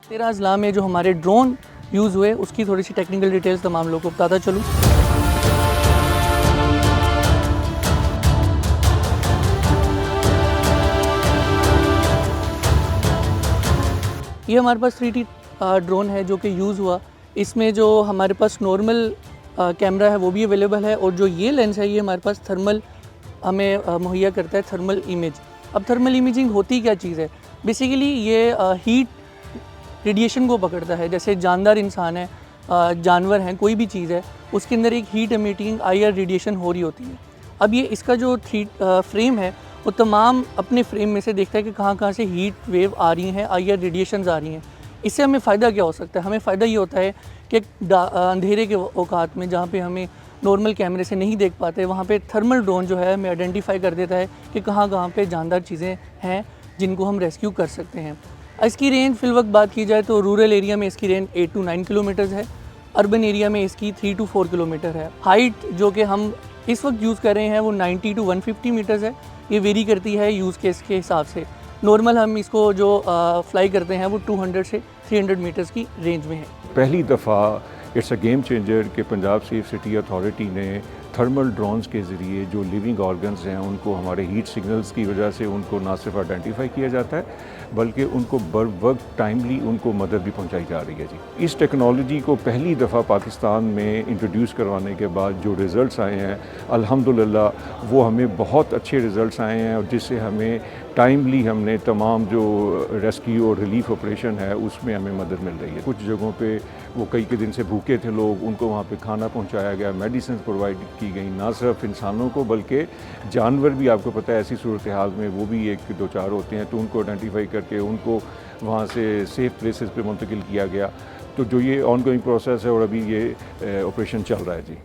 13 अजला में जो हमारे ड्रोन यूज़ हुए उसकी थोड़ी सी टेक्निकल डिटेल्स तमाम लोगों को बताता चलूँ। ये हमारे पास 3D ड्रोन है जो कि यूज़ हुआ। इसमें जो हमारे पास नॉर्मल कैमरा है वो भी अवेलेबल है, और जो ये लेंस है ये हमारे पास थर्मल हमें मुहैया करता है, थर्मल इमेज। अब थर्मल इमेजिंग होती क्या चीज़ है? बेसिकली ये हीट रेडिएशन को पकड़ता है। जैसे जानदार इंसान है, जानवर हैं, कोई भी चीज़ है, उसके अंदर एक हीट एमिटिंग IR रेडिएशन हो रही होती है। अब ये इसका जो फ्रेम है वो तमाम अपने फ्रेम में से देखता है कि कहाँ कहाँ से हीट वेव आ रही हैं, IR रेडिएशंस आ रही हैं। इससे हमें फ़ायदा क्या हो सकता है? हमें फ़ायदा ये होता है कि अंधेरे के औकात में जहाँ पे हमें नॉर्मल कैमरे से नहीं देख पाते, वहाँ पे थर्मल ड्रोन जो है हमें आइडेंटिफाई कर देता है कि कहाँ कहाँ पे जानदार चीज़ें हैं जिनको हम रेस्क्यू कर सकते हैं। इसकी रेंज फ़िल वक्त बात की जाए तो रूरल एरिया में इसकी रेंज 8 to 9 किलोमीटर्स है, अर्बन एरिया में इसकी 3 to 4 किलोमीटर है। हाइट जो कि हम इस वक्त यूज़ कर रहे हैं वो 90 to 150 मीटर्स है। ये वेरी करती है यूज़ केस के हिसाब से। नॉर्मल हम इसको जो फ्लाई करते हैं वो 200 से 300 मीटर्स की रेंज में है। पहली दफ़ा इट्स अ गेम चेंजर कि पंजाब सेफ सिटी अथॉरिटी ने थर्मल ड्रोन्स के ज़रिए जो लिविंग ऑर्गन्स हैं उनको हमारे हीट सिग्नल्स की वजह से उनको ना सिर्फ आइडेंटिफाई किया जाता है बल्कि उनको बर वक्त टाइमली उनको मदद भी पहुंचाई जा रही है जी। इस टेक्नोलॉजी को पहली दफ़ा पाकिस्तान में इंट्रोड्यूस करवाने के बाद जो रिज़ल्ट्स आए हैं अल्हम्दुलिल्लाह वो हमें बहुत अच्छे रिज़ल्ट्स आए हैं, और जिससे हमें टाइमली हमने तमाम जो रेस्क्यू और रिलीफ ऑपरेशन है उसमें हमें मदद मिल रही है। कुछ जगहों पे वो कई दिन से भूखे थे लोग, उनको वहाँ पे खाना पहुँचाया गया, मेडिसिन प्रोवाइड की गई, ना सिर्फ इंसानों को बल्कि जानवर भी आपको पता है ऐसी सूरत हाल में वो भी एक दो चार होते हैं, तो उनको आइडेंटिफाई करके उनको वहाँ से सेफ़ प्लेसेस पे मुंतकिल किया गया। तो जो ये ऑनगोइंग प्रोसेस है और अभी ये ऑपरेशन चल रहा है जी।